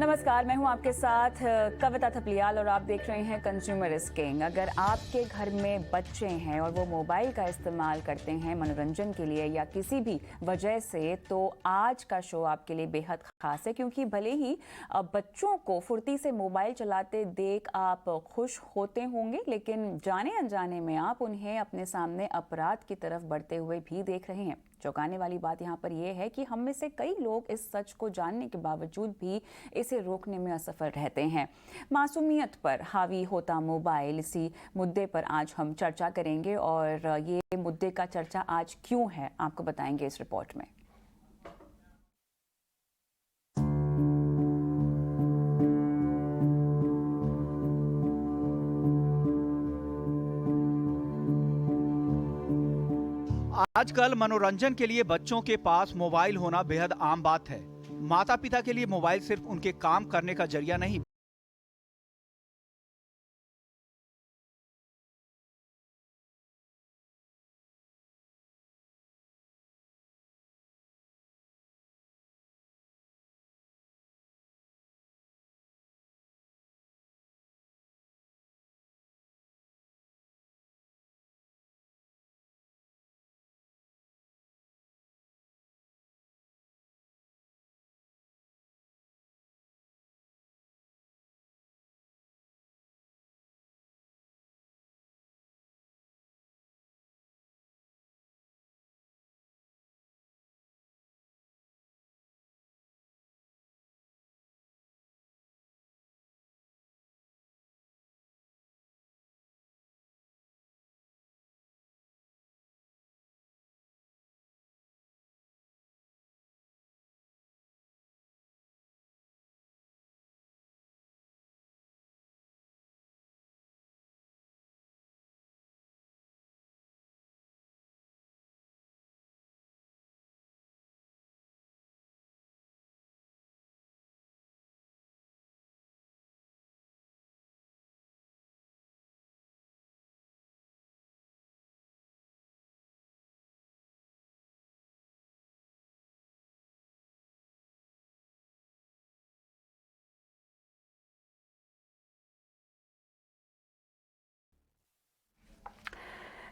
नमस्कार, मैं हूं आपके साथ कविता थपलियाल और आप देख रहे हैं कंज्यूमर किंग। अगर आपके घर में बच्चे हैं और वो मोबाइल का इस्तेमाल करते हैं मनोरंजन के लिए या किसी भी वजह से, तो आज का शो आपके लिए बेहद खास है, क्योंकि भले ही बच्चों को फुर्ती से मोबाइल चलाते देख आप खुश होते होंगे, लेकिन जाने अनजाने में आप उन्हें अपने सामने अपराध की तरफ बढ़ते हुए भी देख रहे हैं। चौंकाने वाली बात यहाँ पर यह है कि हम में से कई लोग इस सच को जानने के बावजूद भी इसे रोकने में असफल रहते हैं। मासूमियत पर हावी होता मोबाइल, इसी मुद्दे पर आज हम चर्चा करेंगे और ये मुद्दे का चर्चा आज क्यों है, आपको बताएंगे इस रिपोर्ट में। आजकल मनोरंजन के लिए बच्चों के पास मोबाइल होना बेहद आम बात है। माता पिता के लिए मोबाइल सिर्फ उनके काम करने का जरिया नहीं,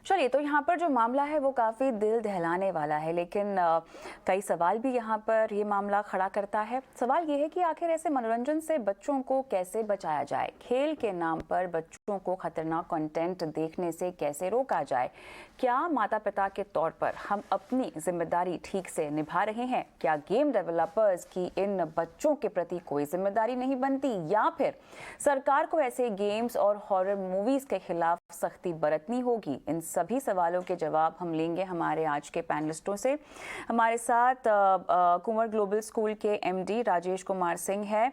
चलिए, तो यहाँ पर जो मामला है वो काफ़ी दिल दहलाने वाला है, लेकिन कई सवाल भी यहाँ पर ये मामला खड़ा करता है। सवाल ये है कि आखिर ऐसे मनोरंजन से बच्चों को कैसे बचाया जाए? खेल के नाम पर बच्चों को खतरनाक कंटेंट देखने से कैसे रोका जाए? क्या माता पिता के तौर पर हम अपनी जिम्मेदारी ठीक से निभा रहे हैं? क्या गेम डेवलपर्स की इन बच्चों के प्रति कोई जिम्मेदारी नहीं बनती, या फिर सरकार को ऐसे गेम्स और हॉरर मूवीज के खिलाफ सख्ती बरतनी होगी? इन सभी सवालों के जवाब हम लेंगे हमारे आज के पैनलिस्टों से। हमारे साथ कुंवर ग्लोबल स्कूल के एमडी राजेश कुमार सिंह है,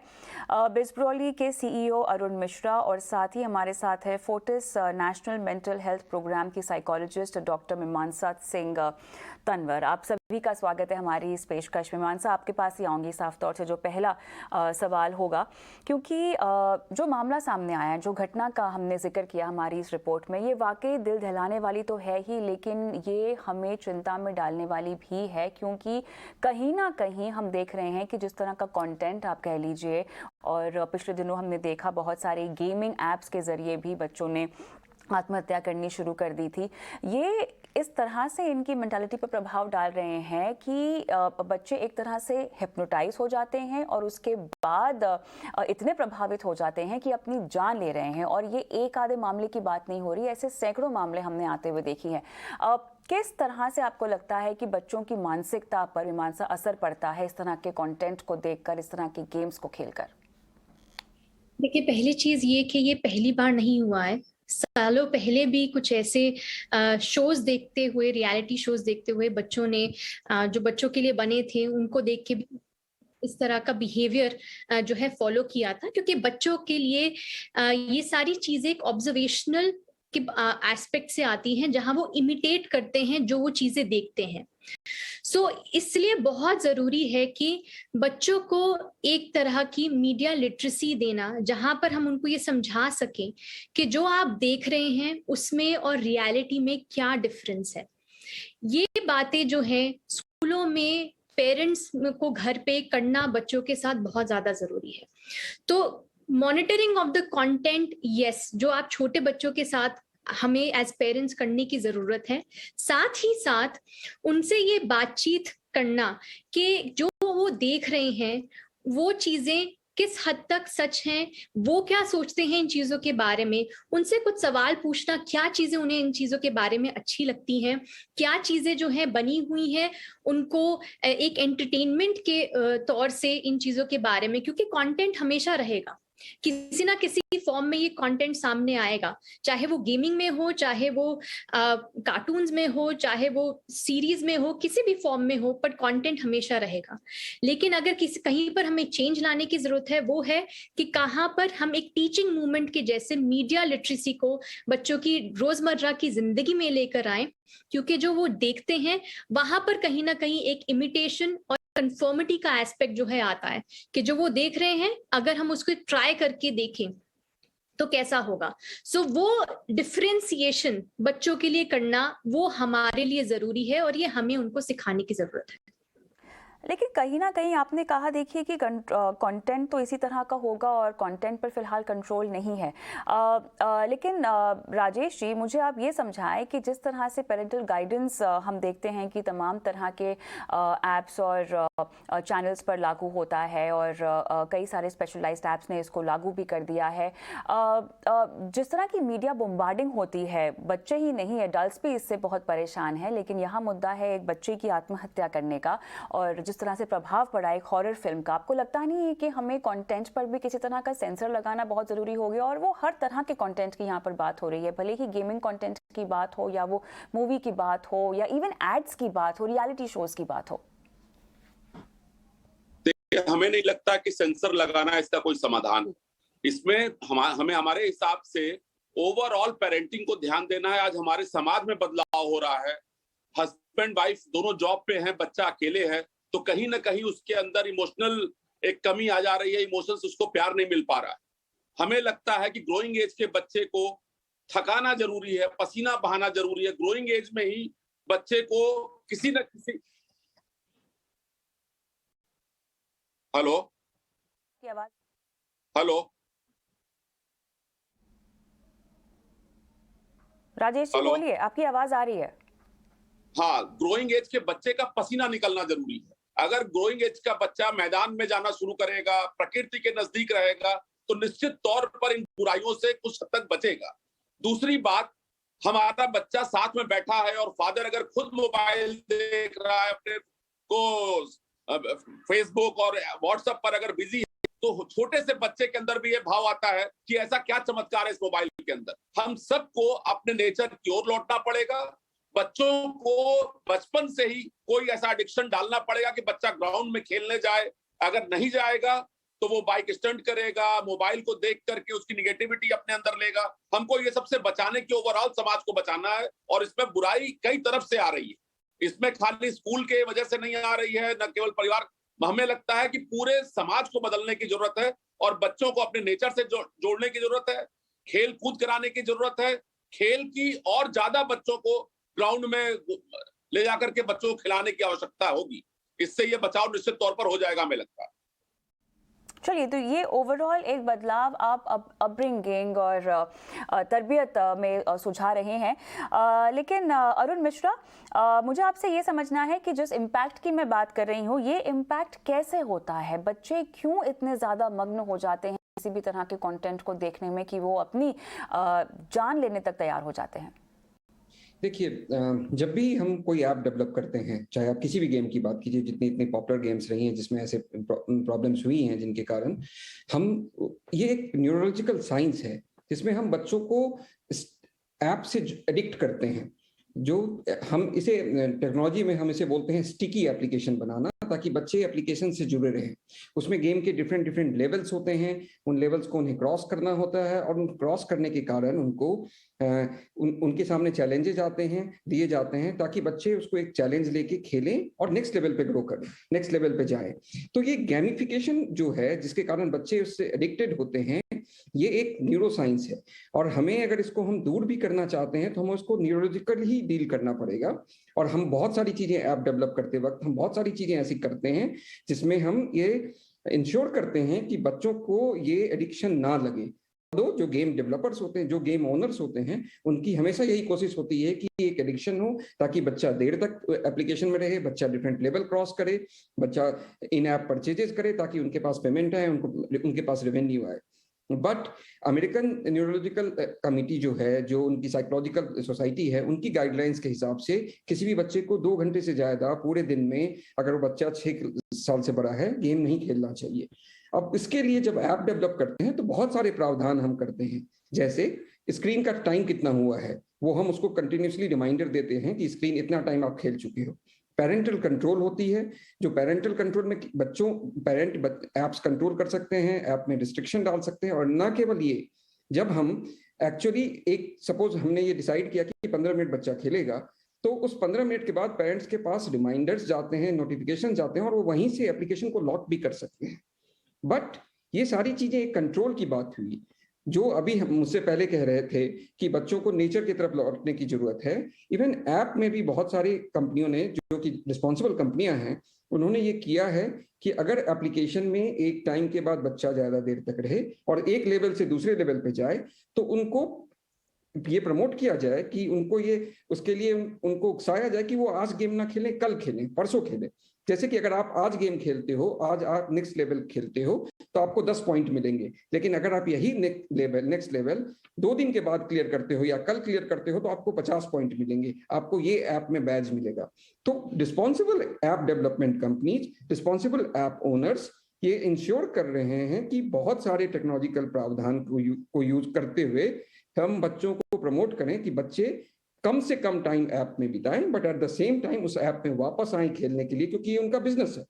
बिजब्रॉली के सीईओ अरुण मिश्रा, और साथ ही हमारे साथ है Fortis national mental health programme की साइकोलॉजिस्ट डॉक्टर मीमांसा सिंह तनवर। आप सभी का स्वागत है हमारी इस पेशकश में। मीमांसा, आपके पास ही आऊँगी साफ तौर से। जो पहला सवाल होगा, क्योंकि जो मामला सामने आया, जो घटना का हमने जिक्र किया हमारी इस रिपोर्ट में, ये वाकई दिल दहलाने वाली तो है ही, लेकिन ये हमें चिंता में डालने वाली भी है, क्योंकि कहीं ना कहीं हम देख रहे हैं कि जिस तरह का कंटेंट आप कह लीजिए, और पिछले दिनों हमने देखा बहुत सारे गेमिंग ऐप्स के जरिए भी बच्चों ने आत्महत्या करनी शुरू कर दी थी। ये इस तरह से इनकी मेंटालिटी पर प्रभाव डाल रहे हैं कि बच्चे एक तरह से हिप्नोटाइज हो जाते हैं और उसके बाद इतने प्रभावित हो जाते हैं कि अपनी जान ले रहे हैं। और ये एक आधे मामले की बात नहीं हो रही, ऐसे सैकड़ों मामले हमने आते हुए देखी हैं। किस तरह से आपको लगता है कि बच्चों की मानसिकता पर मीमांसा असर पड़ता है इस तरह के कंटेंट को देखकर, इस तरह के गेम्स को खेलकर? देखिए, पहली चीज ये कि ये पहली बार नहीं हुआ है। सालों पहले भी कुछ ऐसे शोज देखते हुए, रियलिटी शोज देखते हुए बच्चों ने जो बच्चों के लिए बने थे, उनको देख के भी इस तरह का बिहेवियर जो है फॉलो किया था, क्योंकि बच्चों के लिए ये सारी चीजें एक ऑब्जर्वेशनल के एस्पेक्ट से आती हैं, जहां वो इमिटेट करते हैं जो वो चीजें देखते हैं। इसलिए बहुत जरूरी है कि बच्चों को एक तरह की मीडिया लिटरेसी देना, जहां पर हम उनको ये समझा सकें कि जो आप देख रहे हैं उसमें और रियलिटी में क्या डिफरेंस है। ये बातें जो है स्कूलों में पेरेंट्स को घर पे करना बच्चों के साथ बहुत ज्यादा जरूरी है। तो monitoring of the content, yes, जो आप छोटे बच्चों के साथ हमें एज पेरेंट्स करने की जरूरत है। साथ ही साथ उनसे ये बातचीत करना कि जो वो देख रहे हैं वो चीजें किस हद तक सच हैं, वो क्या सोचते हैं इन चीजों के बारे में, उनसे कुछ सवाल पूछना, क्या चीजें उन्हें इन चीजों के बारे में अच्छी लगती हैं, क्या चीजें जो हैं बनी हुई हैं उनको एक एंटरटेनमेंट के तौर से इन चीजों के बारे में, क्योंकि कंटेंट हमेशा रहेगा, किसी ना किसी फॉर्म में ये कंटेंट सामने आएगा, चाहे वो गेमिंग में हो, चाहे वो कार्टून्स में हो, चाहे वो सीरीज में हो, किसी भी फॉर्म में हो, पर कंटेंट हमेशा रहेगा। लेकिन अगर किसी कहीं पर हमें चेंज लाने की जरूरत है, वो है कि कहाँ पर हम एक टीचिंग मूवमेंट के जैसे मीडिया लिटरेसी को बच्चों की रोजमर्रा की जिंदगी में लेकर आए, क्योंकि जो वो देखते हैं वहां पर कहीं ना कहीं एक इमिटेशन और कंफर्मिटी का एस्पेक्ट जो है आता है, कि जो वो देख रहे हैं अगर हम उसको ट्राई करके देखें तो कैसा होगा। सो वो डिफरेंशिएशन बच्चों के लिए करना वो हमारे लिए जरूरी है, और ये हमें उनको सिखाने की जरूरत है। लेकिन कहीं ना कहीं आपने कहा, देखिए कि कंटेंट तो इसी तरह का होगा और कंटेंट पर फिलहाल कंट्रोल नहीं है। लेकिन राजेश जी, मुझे आप ये समझाएं कि जिस तरह से पेरेंटल गाइडेंस हम देखते हैं कि तमाम तरह के ऐप्स और चैनल्स पर लागू होता है, और कई सारे स्पेशलाइज्ड ऐप्स ने इसको लागू भी कर दिया है। जिस तरह की मीडिया बम्बार्डिंग होती है, बच्चे ही नहीं, एडल्ट्स भी इससे बहुत परेशान हैं, लेकिन यहाँ मुद्दा है एक बच्चे की आत्महत्या करने का और जिस तरह से प्रभाव पड़ा एक हॉरर फिल्म का। आपको लगता नहीं है कि हमें कंटेंट पर भी किसी तरह का सेंसर लगाना बहुत ज़रूरी हो गया? और वो हर तरह के कंटेंट की यहाँ पर बात हो रही है, भले ही गेमिंग कंटेंट की बात हो, या वो मूवी की बात हो, या इवन एड्स की बात हो, रियलिटी शोज की बात हो। हमें नहीं लगता कि सेंसर लगाना इसका कोई समाधान है। इसमें हमें हमारे हिसाब से ओवरऑल पेरेंटिंग को ध्यान देना है। आज हमारे समाज में बदलाव हो रहा है, हस्बैंड वाइफ दोनों जॉब पे हैं, बच्चा अकेले है, तो कहीं ना कहीं उसके अंदर इमोशनल एक कमी आ जा रही है, इमोशंस उसको प्यार नहीं मिल पा रहा है। हमें लगता है कि ग्रोइंग एज के बच्चे को थकाना जरूरी है, पसीना बहाना जरूरी है। ग्रोइंग एज में ही बच्चे को किसी न किसी हेलो राजेश जी बोलिए, आपकी आवाज आ रही है। हाँ, ग्रोइंग एज के बच्चे का पसीना निकलना जरूरी है। अगर ग्रोइंग एज का बच्चा मैदान में जाना शुरू करेगा, प्रकृति के नजदीक रहेगा, तो निश्चित तौर पर इन बुराइयों से कुछ हद तक बचेगा। दूसरी बात, हमारा बच्चा साथ में बैठा है और फादर अगर खुद मोबाइल देख रहा है, अपने को फेसबुक और व्हाट्सएप पर अगर बिजी है, तो छोटे से बच्चे के अंदर भी ये भाव आता है कि ऐसा क्या चमत्कार है इस मोबाइल के अंदर। हम सबको अपने नेचर की ओर लौटना पड़ेगा। बच्चों को बचपन से ही कोई ऐसा एडिक्शन डालना पड़ेगा कि बच्चा ग्राउंड में खेलने जाए। अगर नहीं जाएगा तो वो बाइक स्टंट करेगा, मोबाइल को देख करके उसकी निगेटिविटी अपने अंदर लेगा। हमको ये सबसे बचाने की, ओवरऑल समाज को बचाना है, और इसमें बुराई कई तरफ से आ रही है। इसमें खाली स्कूल के वजह से नहीं आ रही है, न केवल परिवार। हमें लगता है कि पूरे समाज को बदलने की जरूरत है और बच्चों को अपने नेचर से जोड़ने की जरूरत है, खेल कूद कराने की जरूरत है। खेल की और ज्यादा बच्चों को ग्राउंड में ले जाकर के बच्चों को खिलाने की आवश्यकता होगी। इससे ये बचाव निश्चित तौर पर हो जाएगा, हमें लगता है। चलिए, तो ये ओवरऑल एक बदलाव आप अपब्रिंगिंग और तरबियत में सुझा रहे हैं। लेकिन अरुण मिश्रा, मुझे आपसे ये समझना है कि जिस इम्पैक्ट की मैं बात कर रही हूँ, ये इम्पैक्ट कैसे होता है? बच्चे क्यों इतने ज़्यादा मग्न हो जाते हैं किसी भी तरह के कंटेंट को देखने में कि वो अपनी जान लेने तक तैयार हो जाते हैं? देखिए, जब भी हम कोई ऐप डेवलप करते हैं, चाहे आप किसी भी गेम की बात कीजिए, जितनी इतनी पॉपुलर गेम्स रही हैं जिसमें ऐसे प्रॉब्लम्स हुई हैं जिनके कारण हम, ये एक न्यूरोलॉजिकल साइंस है जिसमें हम बच्चों को ऐप से एडिक्ट करते हैं। जो हम इसे टेक्नोलॉजी में हम इसे बोलते हैं स्टिकी एप्लीकेशन बनाना, ताकि बच्चे एप्लीकेशन से जुड़े रहें। उसमें गेम के डिफरेंट लेवल्स होते हैं, उन लेवल्स को उन्हें क्रॉस करना होता है, और उन क्रॉस करने के कारण उनको उनके सामने चैलेंजेस आते हैं, दिए जाते हैं, ताकि बच्चे उसको एक चैलेंज लेके खेलें और नेक्स्ट लेवल पे ग्रो करें, नेक्स्ट लेवल पे जाएं। तो ये गेमिफिकेशन जो है, जिसके कारण बच्चे उससे एडिक्टेड होते हैं, ये एक न्यूरो साइंस है। और हमें अगर इसको हम दूर भी करना चाहते हैं तो हमें उसको न्यूरोलॉजिकल ही डील करना पड़ेगा। और हम बहुत सारी चीजें ऐप डेवलप करते वक्त हम बहुत सारी चीजें ऐसी करते हैं जिसमें हम ये इंश्योर करते हैं कि बच्चों को ये एडिक्शन ना लगे। दो जो गेम डेवलपर्स होते हैं, जो गेम ओनर्स होते हैं, उनकी हमेशा यही कोशिश होती है कि एक एडिक्शन हो ताकि बच्चा देर तक एप्लीकेशन में रहे, बच्चा डिफरेंट लेवल क्रॉस करे, बच्चा इन ऐप परचेजेस करे ताकि उनके पास पेमेंट आए, उनके पास रेवेन्यू आए। बट अमेरिकन न्यूरोलॉजिकल कमिटी जो है, जो उनकी साइकोलॉजिकल सोसाइटी है, उनकी गाइडलाइंस के हिसाब से किसी भी बच्चे को 2 घंटे से ज्यादा पूरे दिन में, अगर वो बच्चा 6 साल से बड़ा है, गेम नहीं खेलना चाहिए। अब इसके लिए जब ऐप डेवलप करते हैं तो बहुत सारे प्रावधान हम करते हैं, जैसे स्क्रीन का टाइम कितना हुआ है वो हम उसको कंटिन्यूसली रिमाइंडर देते हैं कि स्क्रीन इतना टाइम आप खेल चुके हो। पेरेंटल कंट्रोल होती है, जो पेरेंटल कंट्रोल में पेरेंट ऐप्स कंट्रोल कर सकते हैं, ऐप में रिस्ट्रिक्शन डाल सकते हैं। और ना केवल ये, जब हम एक्चुअली सपोज हमने ये डिसाइड किया कि 15 मिनट बच्चा खेलेगा, तो उस 15 मिनट के बाद पेरेंट्स के पास रिमाइंडर्स जाते हैं, नोटिफिकेशन जाते हैं, और वो वहीं से एप्लीकेशन को लॉक भी कर सकते हैं। बट ये सारी चीजें एक कंट्रोल की बात हुई। जो अभी हम मुझसे पहले कह रहे थे कि बच्चों को नेचर की तरफ लौटने की जरूरत है, इवन ऐप में भी बहुत सारी कंपनियों ने, जो कि रिस्पॉन्सिबल कंपनियां हैं, उन्होंने ये किया है कि अगर एप्लीकेशन में एक टाइम के बाद बच्चा ज्यादा देर तक रहे और एक लेवल से दूसरे लेवल पे जाए, तो उनको ये प्रमोट किया जाए कि उनको ये, उसके लिए उनको उकसाया जाए कि वो आज गेम ना खेलें, कल खेलें, परसों खेलें। जैसे कि अगर आप आज गेम खेलते हो, आज आप नेक्स्ट लेवल खेलते हो, तो आपको 10 पॉइंट मिलेंगे। लेकिन अगर आप यही नेक्स्ट लेवल 2 दिन के बाद क्लियर करते हो या कल क्लियर करते हो, तो आपको 50 पॉइंट मिलेंगे, आपको ये ऐप में बैज मिलेगा। तो responsible app development companies, responsible app owners ये इंश्योर कर रहे हैं कि बहुत सारे टेक्नोलॉजिकल प्रावधान को यूज करते हुए हम बच्चों को प्रमोट करें कि बच्चे कम से कम टाइम ऐप में बिताएं, but at the same time उस ऐप में वापस आए खेलने के लिए, क्योंकि ये उनका बिजनेस है।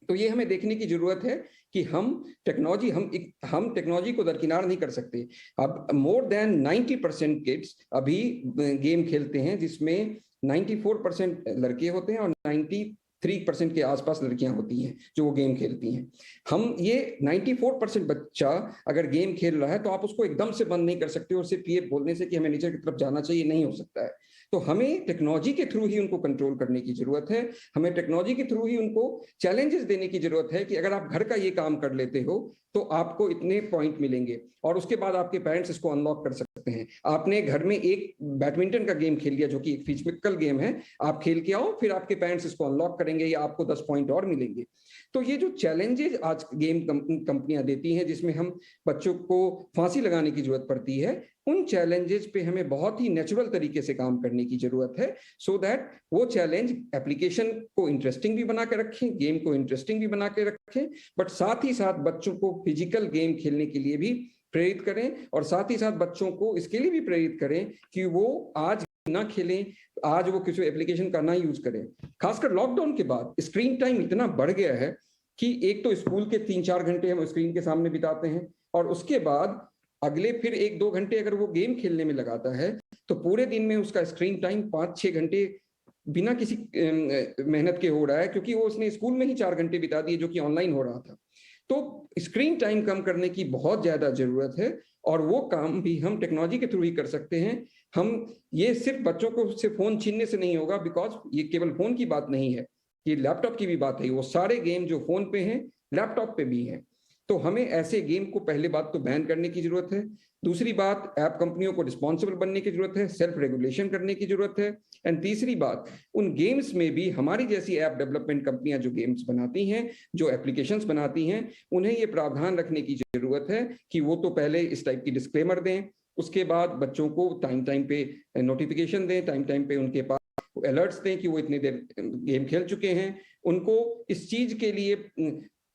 तो ये हमें देखने की जरूरत है कि हम टेक्नोलॉजी को दरकिनार नहीं कर सकते। अब मोर देन 90% किड्स अभी गेम खेलते हैं, जिसमें 94% लड़के होते हैं और 93% के आसपास लड़कियां होती हैं जो वो गेम खेलती हैं। हम ये 94% बच्चा अगर गेम खेल रहा है, तो आप उसको एकदम से बंद नहीं कर सकते और सिर्फ ये बोलने से कि हमें नेचर की तरफ जाना चाहिए, नहीं हो सकता है। तो हमें टेक्नोलॉजी के थ्रू ही उनको कंट्रोल करने की जरूरत है। हमें टेक्नोलॉजी के थ्रू ही उनको चैलेंजेस देने की जरूरत है कि अगर आप घर का ये काम कर लेते हो तो आपको इतने पॉइंट मिलेंगे, और उसके बाद आपके पेरेंट्स इसको अनलॉक कर सकते हैं। आपने घर में एक बैडमिंटन का गेम खेल लिया, जो कि एक फिजिकल गेम है, आप खेल के आओ, फिर आपके पेरेंट्स इसको अनलॉक करेंगे या आपको 10 पॉइंट और मिलेंगे। तो ये जो चैलेंजेस आज गेम कंपनियां देती हैं, जिसमें हम बच्चों को फांसी लगाने की जरूरत पड़ती है, उन चैलेंजेस पे हमें बहुत ही नेचुरल तरीके से काम करने की जरूरत है, सो दैट वो चैलेंज एप्लीकेशन को इंटरेस्टिंग भी बना के रखें, गेम को इंटरेस्टिंग भी बना के रखें, बट साथ ही साथ बच्चों को फिजिकल गेम खेलने के लिए भी प्रेरित करें, और साथ ही साथ बच्चों को इसके लिए भी प्रेरित करें कि वो आज ना खेलें, आज वो किसी एप्लीकेशन का ना यूज करें। खासकर लॉकडाउन के बाद स्क्रीन टाइम इतना बढ़ गया है कि एक तो स्कूल के 3-4 घंटे हम स्क्रीन के सामने बिताते हैं, और उसके बाद अगले फिर 1-2 घंटे अगर वो गेम खेलने में लगाता है, तो पूरे दिन में उसका स्क्रीन टाइम 5-6 घंटे बिना किसी मेहनत के हो रहा है, क्योंकि वो उसने स्कूल में ही 4 घंटे बिता दिए, जो कि ऑनलाइन हो रहा था। तो स्क्रीन टाइम कम करने की बहुत ज्यादा जरूरत है, और वो काम भी हम टेक्नोलॉजी के थ्रू ही कर सकते हैं। हम ये सिर्फ बच्चों को से फोन छीनने से नहीं होगा, बिकॉज ये केवल फोन की बात नहीं है, ये लैपटॉप की भी बात है। वो सारे गेम जो फोन पे हैं, लैपटॉप पे भी हैं। तो हमें ऐसे गेम को पहले बात तो बैन करने की जरूरत है। दूसरी बात, ऐप कंपनियों को रिस्पॉन्सिबल बनने की जरूरत है, सेल्फ रेगुलेशन करने की जरूरत है। एंड तीसरी बात, उन गेम्स में भी हमारी जैसी ऐप डेवलपमेंट कंपनियां जो गेम्स बनाती हैं, जो एप्लीकेशंस बनाती हैं, उन्हें ये प्रावधान रखने की जरूरत है कि वो तो पहले इस टाइप की डिस्क्लेमर दें, उसके बाद बच्चों को टाइम टाइम पे नोटिफिकेशन दें, टाइम टाइम पे उनके पास अलर्ट्स दें कि वो इतनी देर गेम खेल चुके हैं, उनको इस चीज के लिए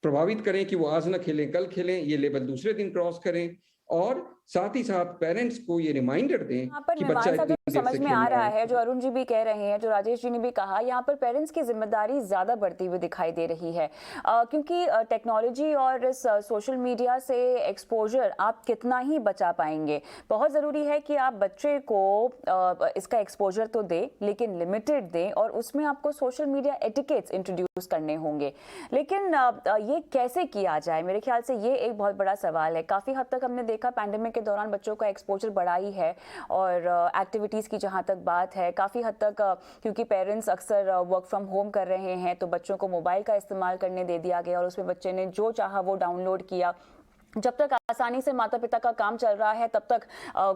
प्रभावित करें कि वो आज ना खेलें, कल खेलें, ये लेवल दूसरे दिन क्रॉस करें, और साथ ही साथ पेरेंट्स को ये रिमाइंडर दें यहाँ पर कि बच्चा जो समझ में आ रहा है, जो अरुण जी भी कह रहे हैं, जो राजेश जी ने भी कहा, यहाँ पर पेरेंट्स की जिम्मेदारी ज्यादा बढ़ती हुई दिखाई दे रही है, क्योंकि टेक्नोलॉजी और इस सोशल मीडिया से एक्सपोजर आप कितना ही बचा पाएंगे। बहुत ज़रूरी है कि आप बच्चे को इसका एक्सपोजर तो दें, लेकिन लिमिटेड दें, और उसमें आपको सोशल मीडिया एटिकेट्स इंट्रोड्यूस करने होंगे। लेकिन ये कैसे किया जाए, मेरे ख्याल से ये एक बहुत बड़ा सवाल है। काफ़ी हद तक हमने देखा पैंडेमिक के दौरान बच्चों का एक्सपोजर बढ़ा ही है। और एक्टिविटीज़ की जहाँ तक बात है, काफ़ी हद तक क्योंकि पेरेंट्स अक्सर वर्क फ्रॉम होम कर रहे हैं तो बच्चों को मोबाइल का इस्तेमाल करने दे दिया गया और उसमें बच्चे ने जो चाहा वो डाउनलोड किया। जब तक आसानी से माता पिता का काम चल रहा है तब तक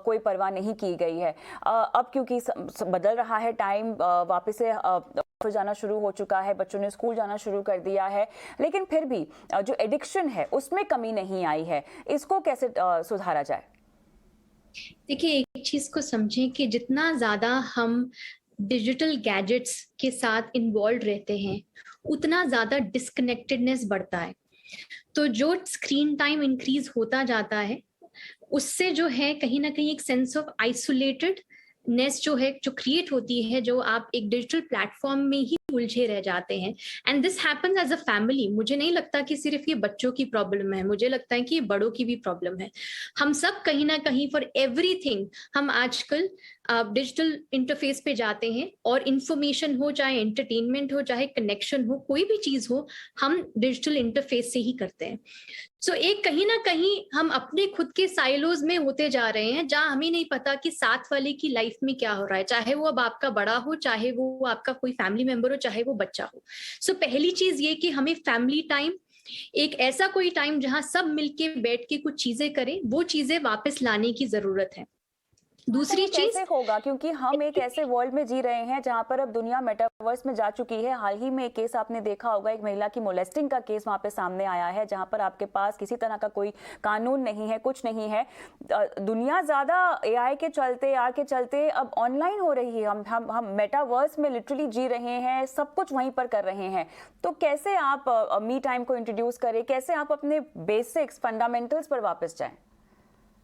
कोई परवाह नहीं की गई है। अब क्योंकि बदल रहा है टाइम, वापस से ऑफिस जाना शुरू हो चुका है, बच्चों ने स्कूल जाना शुरू कर दिया है, लेकिन फिर भी जो एडिक्शन है उसमें कमी नहीं आई है। इसको कैसे सुधारा जाए? देखिए, एक चीज को समझें कि जितना ज्यादा हम डिजिटल गैजेट्स के साथ इन्वॉल्व रहते हैं उतना ज्यादा डिस्कनेक्टेडनेस बढ़ता है। तो जो स्क्रीन टाइम इंक्रीज होता जाता है उससे जो है कहीं ना कहीं एक सेंस ऑफ आइसोलेटेडनेस जो है जो क्रिएट होती है, जो आप एक डिजिटल प्लेटफॉर्म में ही उलझे रह जाते हैं। And this happens as a family. मुझे नहीं लगता कि सिर्फ ये बच्चों की प्रॉब्लम है, मुझे लगता है कि ये बड़ों की भी प्रॉब्लम है। हम सब कहीं ना कहीं फॉर एवरीथिंग हम आजकल डिजिटल इंटरफेस पे जाते हैं और इंफॉर्मेशन हो, चाहे एंटरटेनमेंट हो, चाहे कनेक्शन हो, कोई भी चीज हो, हम डिजिटल इंटरफेस से ही करते हैं। सो एक कहीं ना कहीं हम अपने खुद के साइलोज में होते जा रहे हैं जहां हमें नहीं पता कि साथ वाले की लाइफ में क्या हो रहा है, चाहे वो अब आपका बड़ा हो, चाहे वो आपका कोई फैमिली मेंबर हो, चाहे वो बच्चा हो। सो पहली चीज ये कि हमें फैमिली टाइम, एक ऐसा कोई टाइम जहां सब मिलके बैठ के कुछ चीजें करें, वो चीजें वापस लाने की जरूरत है। दूसरी चीज कैसे होगा, क्योंकि हम एक ऐसे वर्ल्ड में जी रहे हैं जहां पर अब दुनिया मेटावर्स में जा चुकी है। हाल ही में एक केस आपने देखा होगा, एक महिला की मोलेस्टिंग का केस वहां पे सामने आया है, जहां पर आपके पास किसी तरह का कोई कानून नहीं है, कुछ नहीं है। दुनिया ज्यादा एआई के चलते, आर के चलते अब ऑनलाइन हो रही है। हम मेटावर्स में लिटरली जी रहे हैं, सब कुछ वहीं पर कर रहे हैं। तो कैसे आप मी टाइम को इंट्रोड्यूस करें, कैसे आप अपने बेसिक्स फंडामेंटल्स पर वापस जाएं?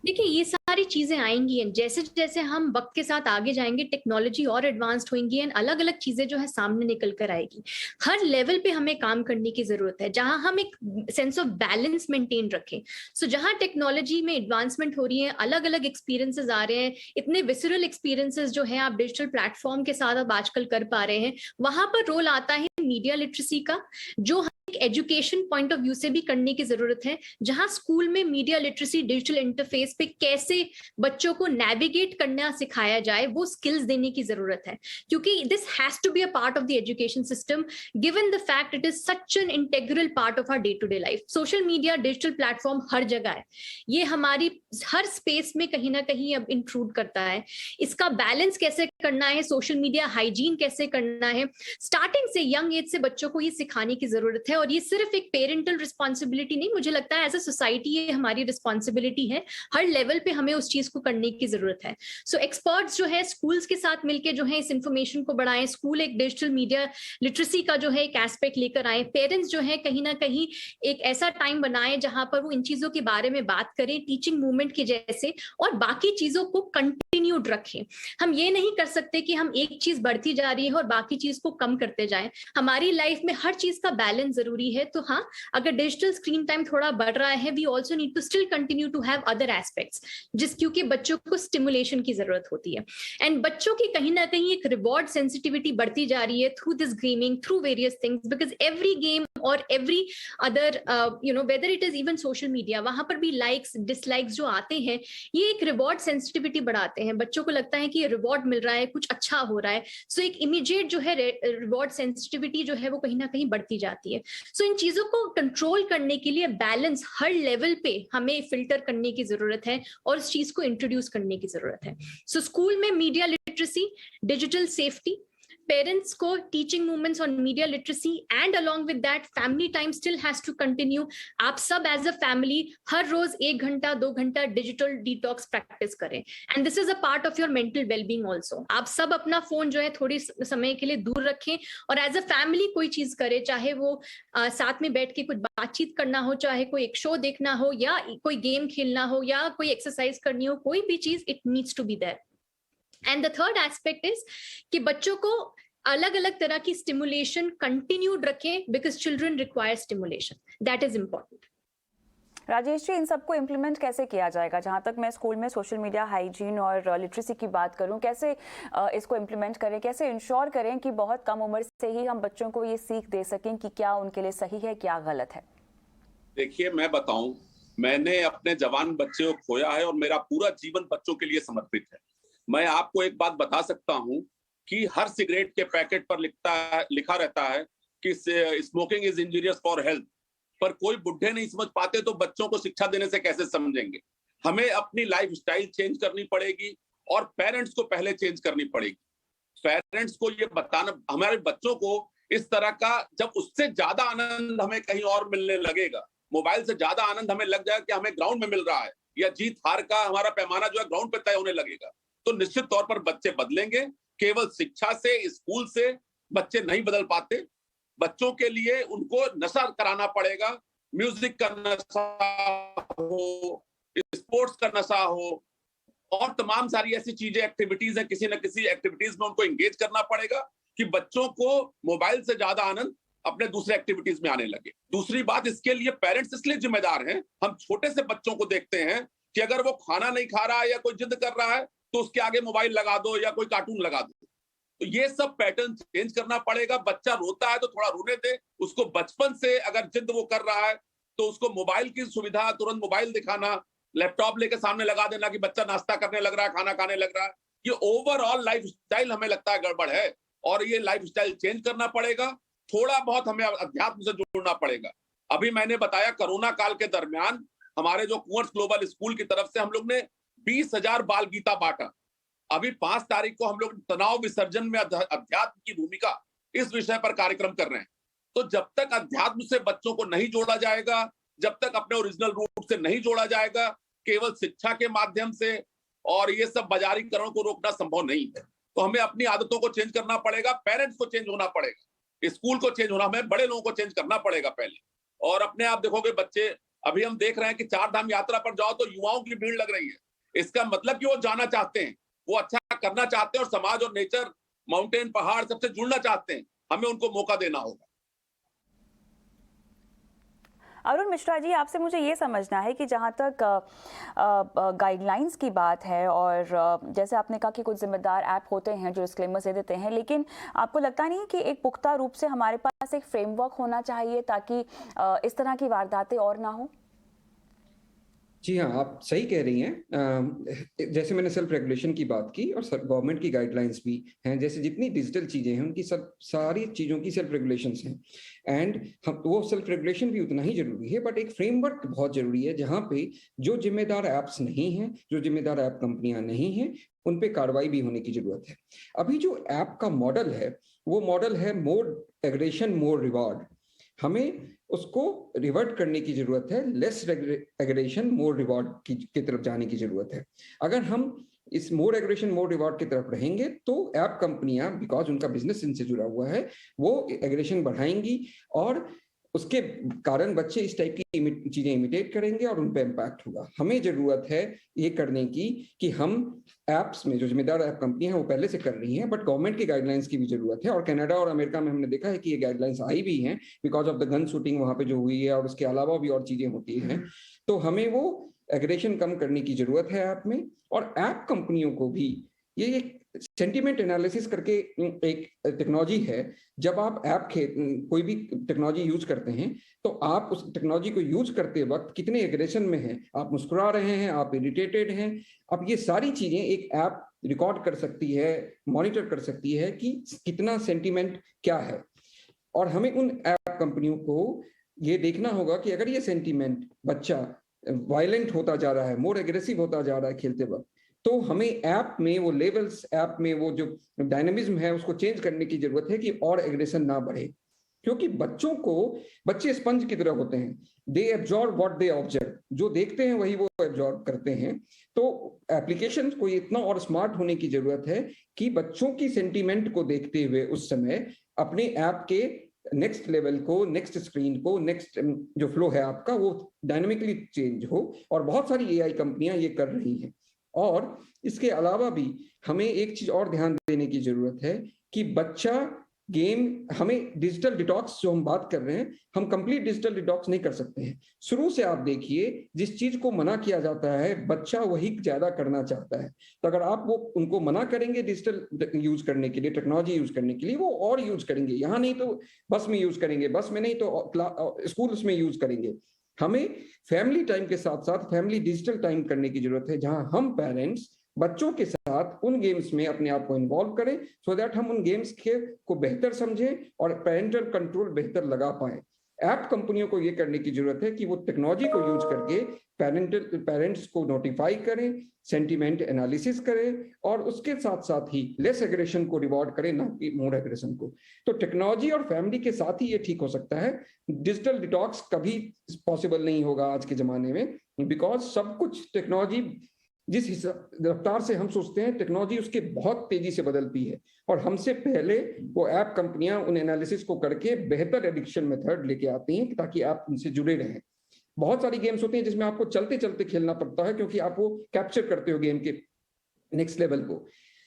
देखिए, ये सारी चीजें आएंगी एंड जैसे जैसे हम वक्त के साथ आगे जाएंगे टेक्नोलॉजी और एडवांस्ड होंगी एंड अलग अलग चीजें जो है सामने निकल कर आएगी। हर लेवल पे हमें काम करने की जरूरत है जहां हम एक सेंस ऑफ बैलेंस मेंटेन रखें। सो जहां टेक्नोलॉजी में एडवांसमेंट हो रही है, अलग अलग एक्सपीरियंसेस आ रहे हैं, इतने विसरल एक्सपीरियंसेस जो है आप डिजिटल प्लेटफॉर्म के साथ अब आजकल कर पा रहे हैं, वहां पर रोल आता है मीडिया लिटरेसी का, जो एक एजुकेशन पॉइंट ऑफ व्यू से भी करने की जरूरत है। जहां स्कूल में मीडिया लिटरेसी, डिजिटल इंटरफेस पे कैसे बच्चों को नेविगेट करना सिखाया जाए, वो स्किल्स देने की जरूरत है, क्योंकि this has to be a part of the education system given the fact it is such an integral part of our day to day life. Social media, digital platform हर जगह है, ये हमारी हर स्पेस में कहीं ना कहीं अब इंट्रूड करता है। इसका बैलेंस कैसे करना है, सोशल मीडिया हाइजीन कैसे करना है, स्टार्टिंग से यंग एज से बच्चों को ये सिखाने की जरूरत है। और ये सिर्फ एक पेरेंटल रिस्पॉन्सिबिलिटी नहीं, मुझे लगता है एज अ सोसाइटी ये हमारी रिस्पॉन्सिबिलिटी है। हर लेवल पे हमें उस चीज को करने की जरूरत है। सो एक्सपर्ट्स जो है स्कूल्स के साथ मिलके जो है इस इंफॉर्मेशन को बढ़ाएं। स्कूल एक डिजिटल मीडिया लिटरेसी का जो है एक एस्पेक्ट लेकर आए। पेरेंट्स जो है कहीं ना कहीं एक ऐसा टाइम बनाएं जहां पर वो इन चीजों के बारे में बात करें, टीचिंग मूवमेंट के जैसे, और बाकी चीजों को कंटिन्यूड रखें। हम ये नहीं कर सकते कि हम एक चीज बढ़ती जा रही है और बाकी चीज को कम करते जाएं। हमारी लाइफ में हर चीज का बैलेंस जरूरी है। तो हाँ, अगर डिजिटल स्क्रीन टाइम थोड़ा बढ़ रहा है, we also need to still continue to have other aspects, क्योंकि बच्चों को स्टिमुलेशन की जरूरत होती है। एंड बच्चों की कहीं ना कहीं एक रिवॉर्ड सेंसिटिविटी बढ़ती जा रही है through this gaming, through various things, because every game और every other whether it is even social media, वहां पर भी लाइक्स डिसलाइक्स जो आते हैं, ये एक रिवॉर्ड सेंसिटिविटी बढ़ाते हैं। बच्चों को लगता है कि ये रिवॉर्ड मिल रहा है, कुछ अच्छा हो रहा है। सो एक इमीडिएट जो है रिवॉर्ड सेंसिटिविटी जो है वो कहीं ना कहीं बढ़ती जाती है। सो इन चीजों को कंट्रोल करने के लिए बैलेंस हर लेवल पे हमें फिल्टर करने की जरूरत है और इस चीज को इंट्रोड्यूस करने की जरूरत है। सो स्कूल में media literacy, digital safety, parents को teaching movements on media literacy, and along with that family time still has to continue. आप सब एज अ फैमिली हर रोज 1 घंटा 2 घंटा डिजिटल डिटॉक्स प्रैक्टिस करें, and this is a part of your mental wellbeing also. आप सब अपना phone जो है थोड़ी समय के लिए दूर रखें और एज अ फैमिली कोई चीज करें, चाहे वो साथ में बैठ के कुछ बातचीत करना हो, चाहे कोई एक शो देखना हो, या कोई गेम खेलना हो, या कोई एक्सरसाइज करनी हो, कोई भी चीज, it needs to be there. And the third aspect is कि बच्चों को अलग अलग तरह की स्टिमुलेशन कंटिन्यूड रखें, because children require stimulation, that is important. Rajesh ji, इन सबको इम्प्लीमेंट कैसे किया जाएगा? जहाँ तक मैं स्कूल में सोशल मीडिया हाइजीन और लिटरेसी की बात करूँ, कैसे इसको इम्प्लीमेंट करें, कैसे इंश्योर करें कि बहुत कम उम्र से ही हम बच्चों को ये सीख दे सकें कि क्या उनके लिए सही है, क्या गलत है? देखिए, मैं बताऊं, मैंने अपने जवान बच्चे को खोया है और मेरा पूरा जीवन बच्चों के लिए समर्पित है। मैं आपको एक बात बता सकता हूं कि हर सिगरेट के पैकेट पर लिखा रहता है कि smoking is injurious for health, पर कोई बुढ़े नहीं समझ पाते तो बच्चों को शिक्षा देने से कैसे समझेंगे। हमें अपनी लाइफ स्टाइल चेंज करनी पड़ेगी और पेरेंट्स को पहले चेंज करनी पड़ेगी। पेरेंट्स को ये बताना, हमारे बच्चों को इस तरह का, जब उससे ज्यादा आनंद हमें कहीं और मिलने लगेगा, मोबाइल से ज्यादा आनंद हमें लग जाएगा कि हमें ग्राउंड में मिल रहा है, या जीत हार का हमारा पैमाना जो है ग्राउंड पे तय होने लगेगा, तो निश्चित तौर पर बच्चे बदलेंगे। केवल शिक्षा से, स्कूल से बच्चे नहीं बदल पाते। बच्चों के लिए उनको नशा कराना पड़ेगा, म्यूजिक का नशा हो, स्पोर्ट्स का नशा हो, और तमाम सारी ऐसी चीजें, एक्टिविटीज है, किसी न किसी एक्टिविटीज में उनको एंगेज करना पड़ेगा कि बच्चों को मोबाइल से ज्यादा आनंद अपने दूसरे एक्टिविटीज में आने लगे। दूसरी बात, इसके लिए पेरेंट्स इसलिए जिम्मेदार हैं, हम छोटे से बच्चों को देखते हैं कि अगर वो खाना नहीं खा रहा है या कोई जिद कर रहा है तो उसके आगे मोबाइल लगा दो या कोई कार्टून लगा दो। तो ये सब पैटर्न चेंज करना पड़ेगा। बच्चा रोता है तो थोड़ा रोने दे, उसको बचपन से अगर जिद वो कर रहा है तो उसको मोबाइल की सुविधा, तुरंत मोबाइल दिखाना, लैपटॉप लेके सामने लगा देना कि बच्चा नाश्ता करने लग रहा है, खाना खाने लग रहा है। ये ओवरऑल लाइफ स्टाइल हमें लगता है गड़बड़ है और ये लाइफ स्टाइल चेंज करना पड़ेगा। थोड़ा बहुत हमें अध्यात्म से जुड़ना पड़ेगा। अभी मैंने बताया, कोरोना काल के दरमियान हमारे जो कुंवर्स ग्लोबल स्कूल की तरफ से हम लोग ने 20,000 बाल गीता बांटा। अभी 5 तारीख को हम लोग तनाव विसर्जन में अध्यात्म की भूमिका, इस विषय पर कार्यक्रम कर रहे हैं। तो जब तक अध्यात्म से बच्चों को नहीं जोड़ा जाएगा, जब तक अपने ओरिजिनल रूट से नहीं जोड़ा जाएगा, केवल शिक्षा के माध्यम से और ये सब बाजारीकरण को रोकना संभव नहीं है। तो हमें अपनी आदतों को चेंज करना पड़ेगा, पेरेंट्स को चेंज होना पड़ेगा, स्कूल को चेंज होना, हमें बड़े लोगों को चेंज करना पड़ेगा पहले। और अपने आप देखोगे बच्चे, अभी हम देख रहे हैं कि 4 धाम यात्रा पर जाओ तो युवाओं की भीड़ लग रही है। इसका मतलब कि वो जाना चाहते हैं, वो अच्छा करना चाहते हैं और समाज और नेचर, माउंटेन, पहाड़ सबसे जुड़ना चाहते हैं। हमें उनको मौका देना होगा। अरुण मिश्रा जी, आपसे मुझे ये समझना है कि जहाँ तक गाइडलाइंस की बात है, और जैसे आपने कहा कि कुछ जिम्मेदार ऐप होते हैं जो डिस्क्लेमर्स दे देते हैं, लेकिन आपको लगता नहीं कि एक पुख्ता रूप से हमारे पास एक फ्रेमवर्क होना चाहिए ताकि इस तरह की वारदातें और ना हो? जी हाँ, आप सही कह रही हैं। जैसे मैंने सेल्फ रेगुलेशन की बात की और गवर्नमेंट की गाइडलाइंस भी हैं, जैसे जितनी डिजिटल चीजें हैं उनकी सारी चीजों की सेल्फ रेगुलेशंस हैं। एंड वो सेल्फ रेगुलेशन भी उतना ही जरूरी है, बट एक फ्रेमवर्क बहुत जरूरी है जहाँ पे जो जिम्मेदार ऐप्स नहीं हैं, जो जिम्मेदार ऐप कंपनियां नहीं हैं, उन पे कार्रवाई भी होने की जरूरत है। अभी जो ऐप का मॉडल है वो मॉडल है मोर एग्रेशन मोर रिवॉर्ड। हमें उसको रिवर्ट करने की जरूरत है, लेस एग्रेशन मोर रिवॉर्ड की तरफ जाने की जरूरत है। अगर हम इस मोर एग्रेशन मोर रिवॉर्ड की तरफ रहेंगे तो ऐप कंपनियां, बिकॉज उनका बिजनेस इनसे जुड़ा हुआ है, वो एग्रेशन बढ़ाएंगी और उसके कारण बच्चे इस टाइप की चीजें इमिटेट करेंगे और उन पर इम्पैक्ट होगा। हमें जरूरत है ये करने की कि हम एप्स में, जो जिम्मेदार ऐप कंपनी है वो पहले से कर रही हैं, बट गवर्नमेंट की गाइडलाइंस की भी जरूरत है। और कनाडा और अमेरिका में हमने देखा है कि ये गाइडलाइंस आई भी हैं because of the gun shooting वहां पे जो हुई है, और उसके अलावा भी और चीजें होती हैं। तो हमें वो एग्रेशन कम करने की जरूरत है ऐप में। और ऐप कंपनियों को भी ये एक सेंटिमेंट एनालिसिस करके एक टेक्नोलॉजी है। जब आप कोई भी टेक्नोलॉजी यूज करते हैं तो आप उस टेक्नोलॉजी को यूज करते वक्त कितने एग्रेशन में हैं, आप मुस्कुरा रहे हैं, आप इरिटेटेड हैं, अब ये सारी चीजें एक ऐप रिकॉर्ड कर सकती है, मॉनिटर कर सकती है कि कितना सेंटिमेंट क्या है। और हमें उन ऐप कंपनियों को ये देखना होगा कि अगर ये सेंटिमेंट बच्चा वायलेंट होता जा रहा है, मोर एग्रेसिव होता जा रहा है खेलते वक्त, तो हमें ऐप में वो लेवल्स, ऐप में वो जो डायनेमिज्म है उसको चेंज करने की जरूरत है कि और एग्रेशन ना बढ़े। क्योंकि बच्चे स्पंज की तरह होते हैं, they absorb what they observe, जो देखते हैं वही वो एब्जॉर्ब करते हैं। तो एप्लीकेशन को इतना और स्मार्ट होने की जरूरत है कि बच्चों की सेंटीमेंट को देखते हुए उस समय अपने ऐप के नेक्स्ट लेवल को, नेक्स्ट स्क्रीन को, नेक्स्ट जो फ्लो है आपका, वो डायनेमिकली चेंज हो। और बहुत सारी एआई कंपनियां ये कर रही हैं। और इसके अलावा भी हमें एक चीज और ध्यान देने की जरूरत है कि बच्चा गेम, हमें डिजिटल डिटॉक्स जो हम बात कर रहे हैं, हम कंप्लीट डिजिटल डिटॉक्स नहीं कर सकते हैं। शुरू से आप देखिए, जिस चीज को मना किया जाता है बच्चा वही ज्यादा करना चाहता है। तो अगर आप वो उनको मना करेंगे डिजिटल यूज करने के लिए, टेक्नोलॉजी यूज करने के लिए, वो और यूज करेंगे। यहाँ नहीं तो बस में यूज करेंगे, बस में नहीं तो स्कूल में यूज करेंगे। हमें फैमिली टाइम के साथ साथ फैमिली डिजिटल टाइम करने की जरूरत है, जहां हम पेरेंट्स बच्चों के साथ उन गेम्स में अपने आप को इन्वॉल्व करें, सो दैट हम उन गेम्स को बेहतर समझें और पेरेंटल कंट्रोल बेहतर लगा पाए। ऐप कंपनियों को ये करने की जरूरत है कि वो टेक्नोलॉजी को यूज करके पेरेंट्स को नोटिफाई करें, सेंटीमेंट एनालिसिस करें और उसके साथ साथ ही लेस एग्रेशन को रिवॉर्ड करें, ना कि मोर एग्रेशन को। तो टेक्नोलॉजी और फैमिली के साथ ही ये ठीक हो सकता है। डिजिटल डिटॉक्स कभी पॉसिबल नहीं होगा आज के जमाने में, बिकॉज सब कुछ टेक्नोलॉजी जिस रफ्तार से हम सोचते हैं, टेक्नोलॉजी उसके बहुत तेजी से बदलती है और हमसे पहले वो ऐप कंपनियां उन एनालिसिस को करके बेहतर एडिक्शन मेथड लेके आती हैं ताकि आप उनसे जुड़े रहें। बहुत सारी गेम्स होती हैं जिसमें आपको चलते चलते खेलना पड़ता है, क्योंकि आप वो कैप्चर करते हो गेम के नेक्स्ट लेवल को।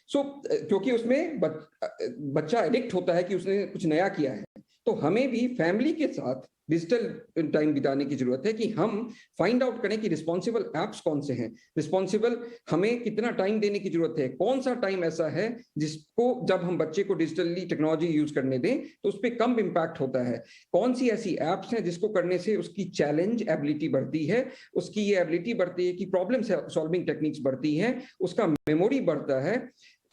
क्योंकि उसमें बच्चा एडिक्ट होता है कि उसने कुछ नया किया है। तो हमें भी फैमिली के साथ डिजिटल टाइम बिताने की जरूरत है कि हम फाइंड आउट करें कि रिस्पॉन्सिबल एप्स कौन से हैं, रिस्पॉन्सिबल हमें कितना टाइम देने की जरूरत है, कौन सा टाइम ऐसा है जिसको जब हम बच्चे को डिजिटली टेक्नोलॉजी यूज करने दें तो उस पर कम इम्पैक्ट होता है, कौन सी ऐसी एप्स हैं जिसको करने से उसकी चैलेंज एबिलिटी बढ़ती है, उसकी ये एबिलिटी बढ़ती है कि प्रॉब्लम सॉल्विंग टेक्निक्स बढ़ती हैं, उसका मेमोरी बढ़ता है।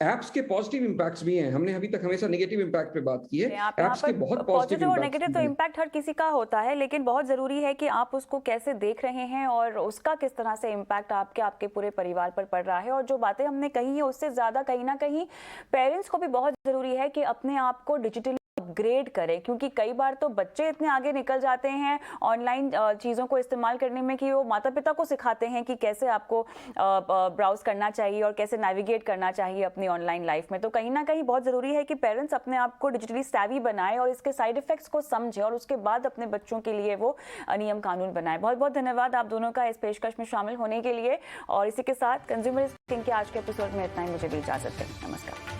एप्स के पॉजिटिव इंपैक्ट्स भी हैं, हमने अभी तक हमेशा नेगेटिव इंपैक्ट पे बात की है, एप्स के बहुत पॉजिटिव और नेगेटिव तो इंपैक्ट हर किसी का होता है, लेकिन बहुत जरूरी है कि आप उसको कैसे देख रहे हैं और उसका किस तरह से इंपैक्ट आपके पूरे परिवार पर पड़ रहा है। और जो बातें हमने कही है उससे ज्यादा कहीं ना कहीं पेरेंट्स को भी बहुत जरूरी है कि अपने आप को डिजिटली अपग्रेड करें, क्योंकि कई बार तो बच्चे इतने आगे निकल जाते हैं ऑनलाइन चीज़ों को इस्तेमाल करने में कि वो माता पिता को सिखाते हैं कि कैसे आपको ब्राउज करना चाहिए और कैसे नेविगेट करना चाहिए अपनी ऑनलाइन लाइफ में। तो कहीं ना कहीं बहुत ज़रूरी है कि पेरेंट्स अपने आप को डिजिटली सैवी बनाएं और इसके साइड इफेक्ट्स को समझें और उसके बाद अपने बच्चों के लिए वो नियम कानून बनाएं। बहुत बहुत धन्यवाद आप दोनों का इस पेशकश में शामिल होने के लिए। और इसी के साथ कंज्यूमर किंग के आज के एपिसोड में इतना ही, मुझे भी इजाज़त दें। नमस्कार।